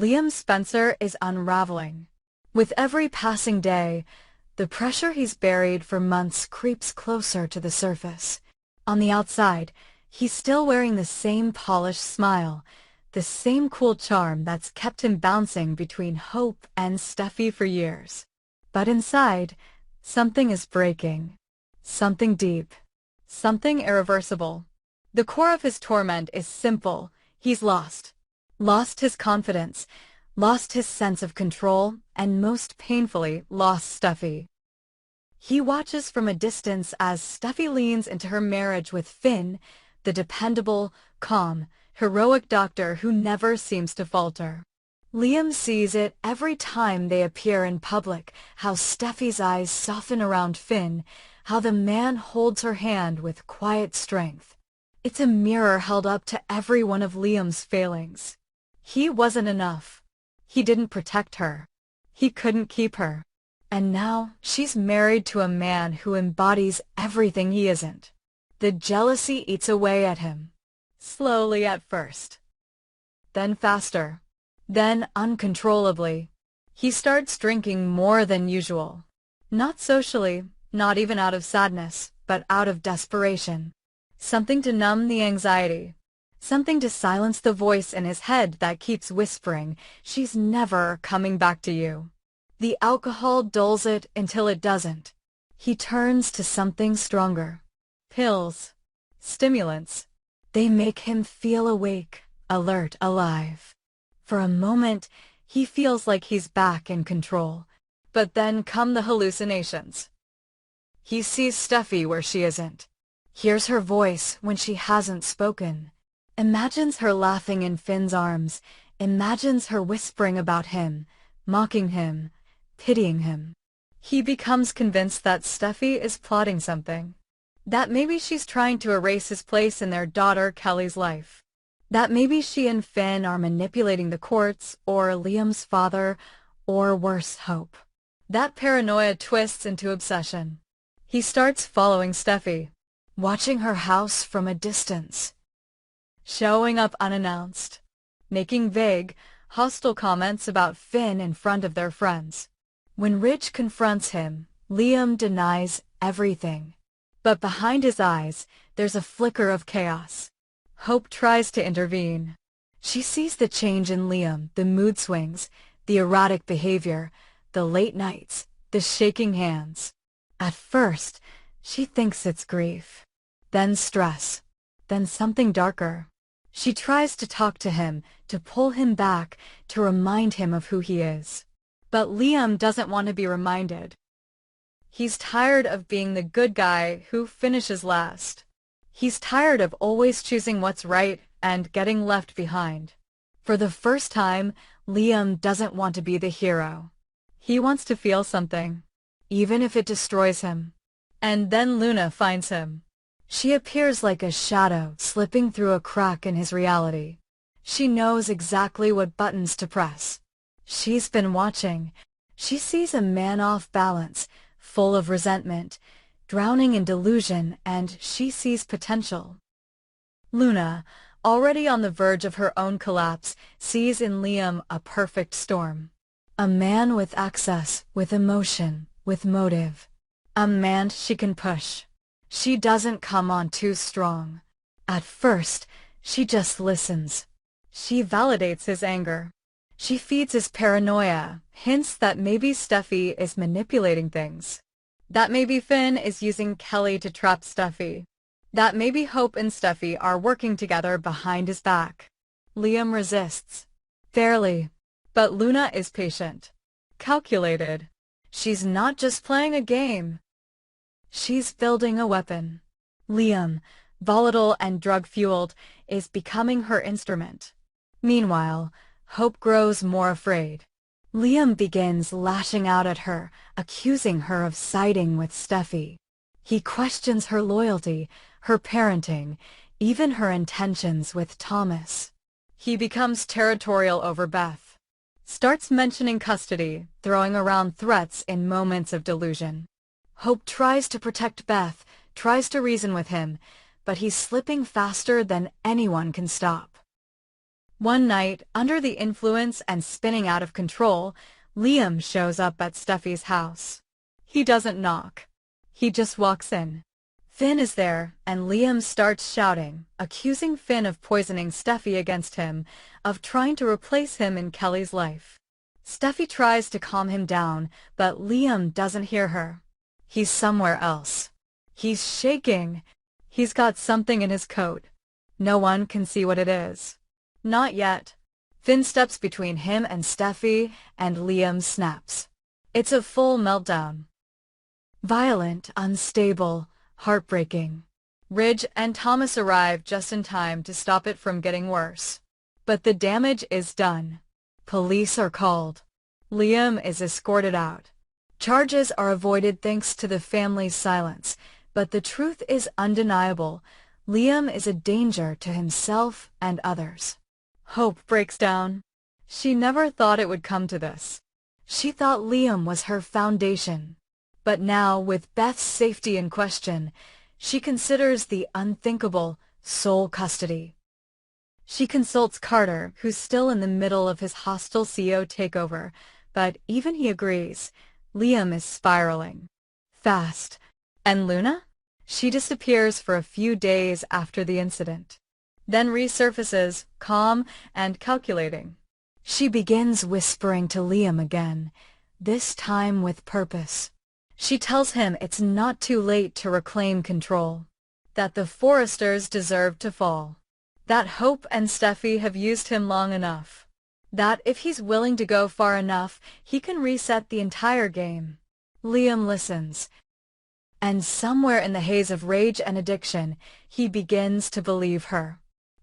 Liam Spencer is unraveling. With every passing day, the pressure he's buried for months creeps closer to the surface. On the outside, he's still wearing the same polished smile, the same cool charm that's kept him bouncing between Hope and Steffi for years. But inside, something is breaking. Something deep. Something irreversible. The core of his torment is simple. He's lost. Lost his confidence, lost his sense of control, and most painfully, lost Steffi. He watches from a distance as Steffi leans into her marriage with Finn, the dependable, calm, heroic doctor who never seems to falter. Liam sees it every time they appear in public, how Steffi's eyes soften around Finn, how the man holds her hand with quiet strength. It's a mirror held up to every one of Liam's failings. He wasn't enough. He didn't protect her. He couldn't keep her. And now she's married to a man who embodies everything he isn't. The jealousy eats away at him. Slowly at first. Then faster. Then uncontrollably. He starts drinking more than usual. Not socially, not even out of sadness, but out of desperation. Something to numb the anxiety. Something to silence the voice in his head that keeps whispering, "She's never coming back to you." The alcohol dulls it until it doesn't. He turns to something stronger. Pills. Stimulants. They make him feel awake, alert, alive. For a moment, he feels like he's back in control. But then come the hallucinations. He sees Steffi where she isn't. Hears her voice when she hasn't spoken. Imagines her laughing in Finn's arms. Imagines her whispering about him, mocking him, pitying him. He becomes convinced that Steffi is plotting something. That maybe she's trying to erase his place in their daughter Kelly's life. That maybe she and Finn are manipulating the courts, or Liam's father, or worse, Hope. That paranoia twists into obsession. He starts following Steffi, watching her house from a distance. Showing up unannounced. Making vague, hostile comments about Finn in front of their friends. When Ridge confronts him, Liam denies everything. But behind his eyes, there's a flicker of chaos. Hope tries to intervene. She sees the change in Liam, the mood swings, the erratic behavior, the late nights, the shaking hands. At first, she thinks it's grief. Then stress. Then something darker. She tries to talk to him, to pull him back, to remind him of who he is. But Liam doesn't want to be reminded. He's tired of being the good guy who finishes last. He's tired of always choosing what's right and getting left behind. For the first time, Liam doesn't want to be the hero. He wants to feel something, even if it destroys him. And then Luna finds him. She appears like a shadow slipping through a crack in his reality. She knows exactly what buttons to press. She's been watching. She sees a man off balance, full of resentment, drowning in delusion, and she sees potential. Luna, already on the verge of her own collapse, sees in Liam a perfect storm. A man with access, with emotion, with motive. A man she can push. She doesn't come on too strong. At first, she just listens. She validates his anger. She feeds his paranoia, hints that maybe Steffi is manipulating things. That maybe Finn is using Kelly to trap Steffi. That maybe Hope and Steffi are working together behind his back. Liam resists. Fairly. But Luna is patient. Calculated. She's not just playing a game. She's building a weapon. Liam, volatile and drug-fueled, is becoming her instrument. Meanwhile, Hope grows more afraid. Liam begins lashing out at her, accusing her of siding with Steffi. He questions her loyalty, her parenting, even her intentions with Thomas. He becomes territorial over Beth. Starts mentioning custody, throwing around threats in moments of delusion. Hope tries to protect Beth, tries to reason with him, but he's slipping faster than anyone can stop. One night, under the influence and spinning out of control, Liam shows up at Steffi's house. He doesn't knock. He just walks in. Finn is there, and Liam starts shouting, accusing Finn of poisoning Steffi against him, of trying to replace him in Kelly's life. Steffi tries to calm him down, but Liam doesn't hear her. He's somewhere else. He's shaking. He's got something in his coat. No one can see what it is. Not yet. Finn steps between him and Steffi, and Liam snaps. It's a full meltdown. Violent, unstable, heartbreaking. Ridge and Thomas arrive just in time to stop it from getting worse. But the damage is done. Police are called. Liam is escorted out. Charges are avoided thanks to the family's silence, but the truth is undeniable. Liam is a danger to himself and others. Hope breaks down. She never thought it would come to this. She thought Liam was her foundation. But now, with Beth's safety in question, she considers the unthinkable: sole custody. She consults Carter, who's still in the middle of his hostile CEO takeover, but even he agrees. Liam is spiraling. Fast. And Luna? She disappears for a few days after the incident, then resurfaces, calm and calculating. She begins whispering to Liam again, this time with purpose. She tells him it's not too late to reclaim control, that the Forresters deserve to fall, that Hope and Steffi have used him long enough, that if he's willing to go far enough, he can reset the entire game. Liam listens, and somewhere in the haze of rage and addiction, he begins to believe her.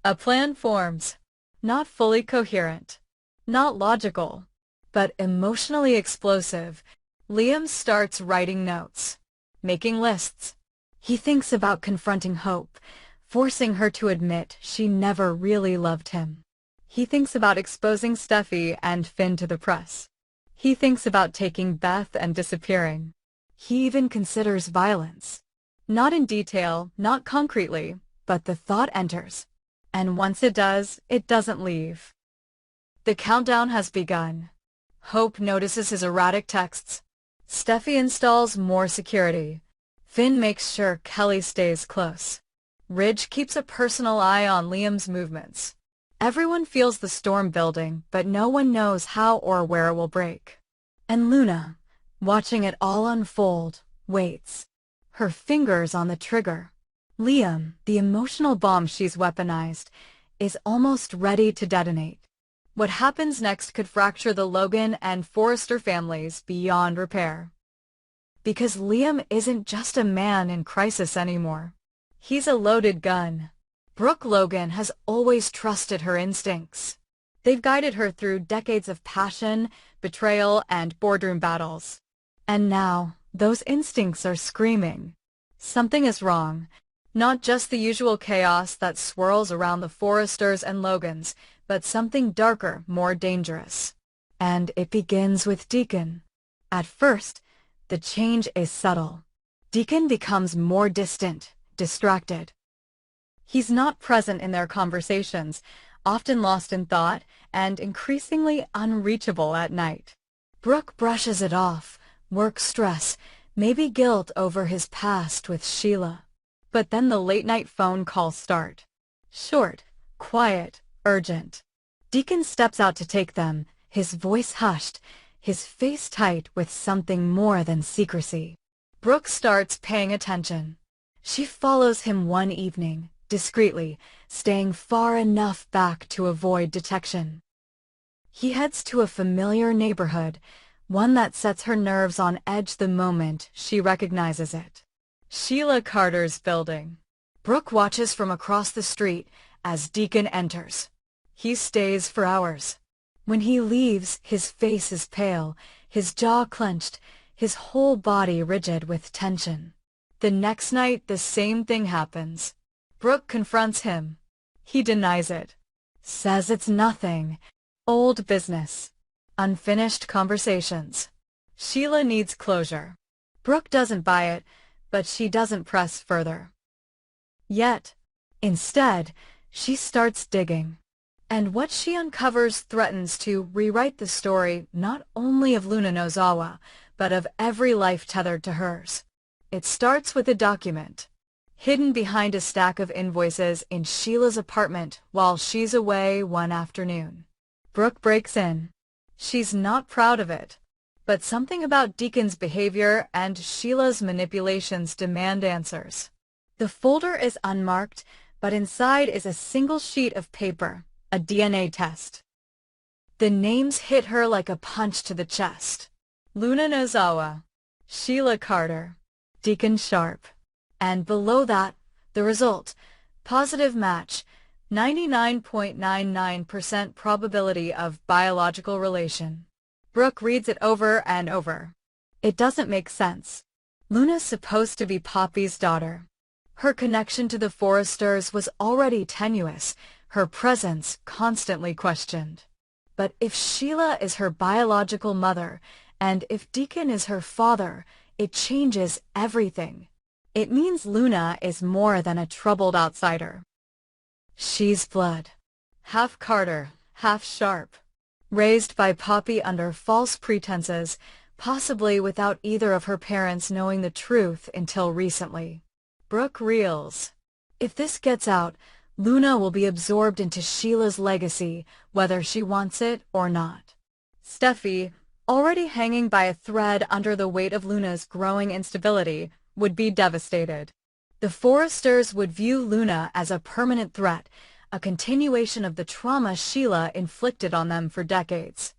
A plan forms, not fully coherent, not logical, but emotionally explosive. Liam starts writing notes, making lists. He thinks about confronting Hope, forcing her to admit she never really loved him. He thinks about exposing Steffi and Finn to the press. He thinks about taking Beth and disappearing. He even considers violence. Not in detail, not concretely, but the thought enters. And once it does, it doesn't leave. The countdown has begun. Hope notices his erratic texts. Steffi installs more security. Finn makes sure Kelly stays close. Ridge keeps a personal eye on Liam's movements. Everyone feels the storm building, but no one knows how or where it will break. And Luna, watching it all unfold, waits. Her fingers on the trigger. Liam, the emotional bomb she's weaponized, is almost ready to detonate. What happens next could fracture the Logan and Forrester families beyond repair. Because Liam isn't just a man in crisis anymore. He's a loaded gun. Brooke Logan has always trusted her instincts. They've guided her through decades of passion, betrayal, and boardroom battles. And now, those instincts are screaming. Something is wrong. Not just the usual chaos that swirls around the Forresters and Logans, but something darker, more dangerous. And it begins with Deacon. At first, the change is subtle. Deacon becomes more distant, distracted. He's not present in their conversations, often lost in thought, and increasingly unreachable at night. Brooke brushes it off, work stress, maybe guilt over his past with Sheila. But then the late-night phone calls start. Short, quiet, urgent. Deacon steps out to take them, his voice hushed, his face tight with something more than secrecy. Brooke starts paying attention. She follows him one evening, discreetly, staying far enough back to avoid detection. He heads to a familiar neighborhood, one that sets her nerves on edge the moment she recognizes it. Sheila Carter's building. Brooke watches from across the street as Deacon enters. He stays for hours. When he leaves, his face is pale, his jaw clenched, his whole body rigid with tension. The next night, the same thing happens. Brooke confronts him. He denies it. Says it's nothing. Old business. Unfinished conversations. Sheila needs closure. Brooke doesn't buy it, but she doesn't press further. Yet, instead, she starts digging. And what she uncovers threatens to rewrite the story not only of Luna Nozawa, but of every life tethered to hers. It starts with a document, hidden behind a stack of invoices in Sheila's apartment while she's away one afternoon. Brooke breaks in. She's not proud of it, but something about Deacon's behavior and Sheila's manipulations demand answers. The folder is unmarked, but inside is a single sheet of paper, a DNA test. The names hit her like a punch to the chest. Luna Nozawa, Sheila Carter, Deacon Sharp. And below that, the result, positive match, 99.99% probability of biological relation. Brooke reads it over and over. It doesn't make sense. Luna's supposed to be Poppy's daughter. Her connection to the Forresters was already tenuous, her presence constantly questioned. But if Sheila is her biological mother, and if Deacon is her father, it changes everything. It means Luna is more than a troubled outsider. She's blood. Half Carter, half Sharp. Raised by Poppy under false pretenses, possibly without either of her parents knowing the truth until recently. Brooke reels. If this gets out, Luna will be absorbed into Sheila's legacy, whether she wants it or not. Steffy, already hanging by a thread under the weight of Luna's growing instability, would be devastated. The Forresters would view Luna as a permanent threat, a continuation of the trauma Sheila inflicted on them for decades.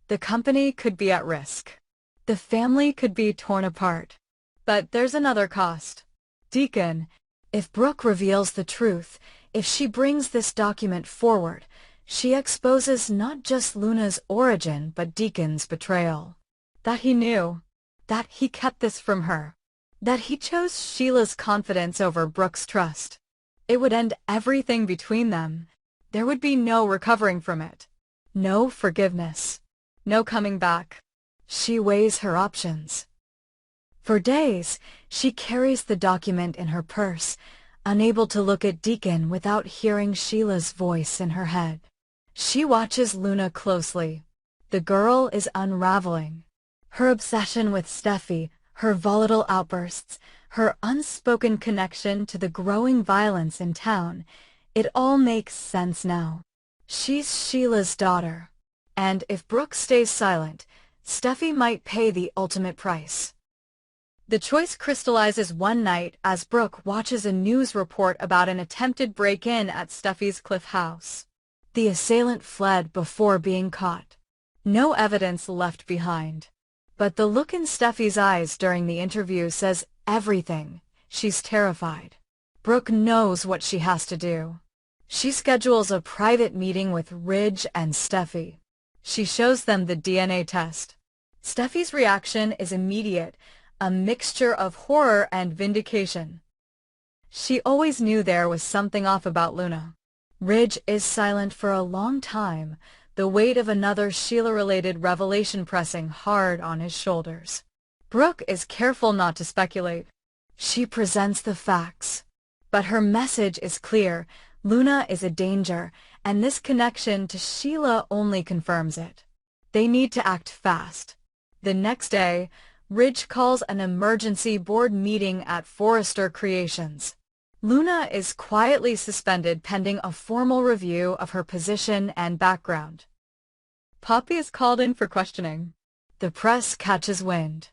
The company could be at risk. The family could be torn apart. But there's another cost. Deacon, if Brooke reveals the truth, if she brings this document forward, she exposes not just Luna's origin but Deacon's betrayal. That he knew. That he kept this from her. That he chose Sheila's confidence over Brooke's trust. It would end everything between them. There would be no recovering from it. No forgiveness. No coming back. She weighs her options. For days, she carries the document in her purse, unable to look at Deacon without hearing Sheila's voice in her head. She watches Luna closely. The girl is unraveling. Her obsession with Steffy, her volatile outbursts, her unspoken connection to the growing violence in town, it all makes sense now. She's Sheila's daughter. And if Brooke stays silent, Steffy might pay the ultimate price. The choice crystallizes one night as Brooke watches a news report about an attempted break-in at Steffy's Cliff house. The assailant fled before being caught. No evidence left behind. But the look in Steffy's eyes during the interview says everything. She's terrified. Brooke knows what she has to do. She schedules a private meeting with Ridge and Steffy. She shows them the DNA test. Steffy's reaction is immediate, a mixture of horror and vindication. She always knew there was something off about Luna. Ridge is silent for a long time, the weight of another Sheila-related revelation pressing hard on his shoulders. Brooke is careful not to speculate. She presents the facts. But her message is clear. Luna is a danger, and this connection to Sheila only confirms it. They need to act fast. The next day, Ridge calls an emergency board meeting at Forrester Creations. Luna is quietly suspended pending a formal review of her position and background. Poppy is called in for questioning. The press catches wind.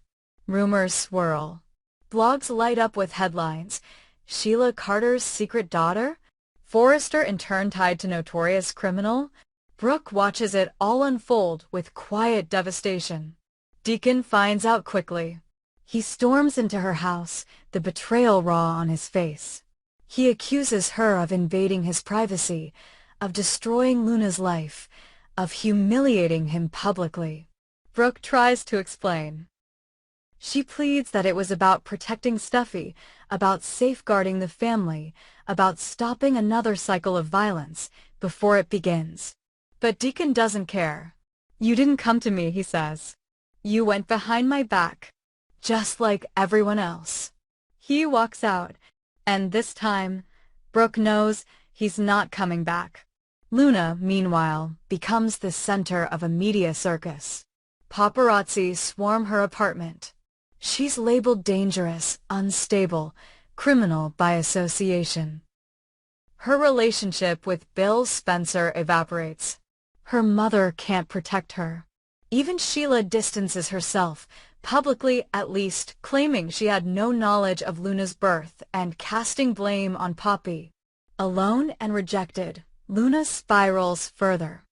Rumors swirl. Blogs light up with headlines. Sheila Carter's secret daughter? Forrester in turn tied to notorious criminal? Brooke watches it all unfold with quiet devastation. Deacon finds out quickly. He storms into her house, the betrayal raw on his face. He accuses her of invading his privacy, of destroying Luna's life, of humiliating him publicly. Brooke tries to explain. She pleads that it was about protecting Steffy, about safeguarding the family, about stopping another cycle of violence before it begins. But Deacon doesn't care. "You didn't come to me," he says. "You went behind my back, just like everyone else." He walks out, and this time, Brooke knows he's not coming back. Luna, meanwhile, becomes the center of a media circus. Paparazzi swarm her apartment. She's labeled dangerous, unstable, criminal by association. Her relationship with Bill Spencer evaporates. Her mother can't protect her. Even Sheila distances herself, publicly at least, claiming she had no knowledge of Luna's birth and casting blame on Poppy. Alone and rejected, Luna spirals further.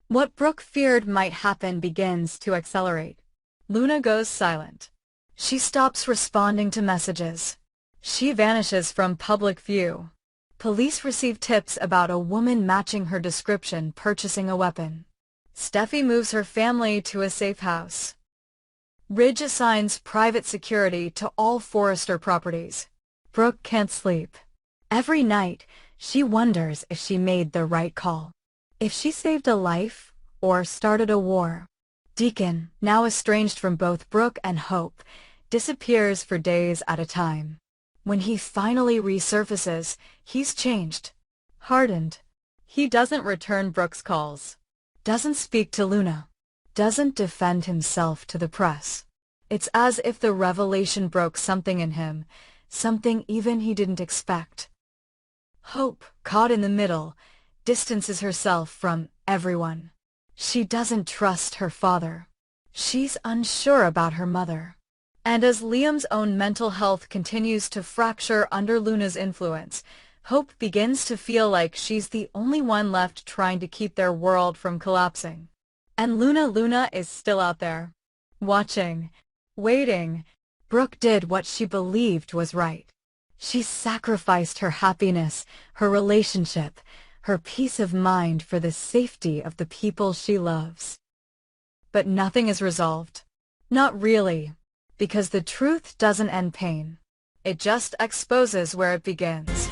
What Brooke feared might happen begins to accelerate. Luna goes silent. She stops responding to messages. She vanishes from public view. Police receive tips about a woman matching her description purchasing a weapon. Steffy moves her family to a safe house. Ridge assigns private security to all Forrester properties. Brooke can't sleep. Every night, she wonders if she made the right call. If she saved a life, or started a war. Deacon, now estranged from both Brooke and Hope, disappears for days at a time. When he finally resurfaces, he's changed. Hardened. He doesn't return Brooke's calls. Doesn't speak to Luna. Doesn't defend himself to the press. It's as if the revelation broke something in him, something even he didn't expect. Hope, caught in the middle, distances herself from everyone. She doesn't trust her father. She's unsure about her mother. And as Liam's own mental health continues to fracture under Luna's influence, Hope begins to feel like she's the only one left trying to keep their world from collapsing. And Luna is still out there. Watching. Waiting. Brooke did what she believed was right. She sacrificed her happiness, her relationship, her peace of mind for the safety of the people she loves. But nothing is resolved. Not really. Because the truth doesn't end pain. It just exposes where it begins.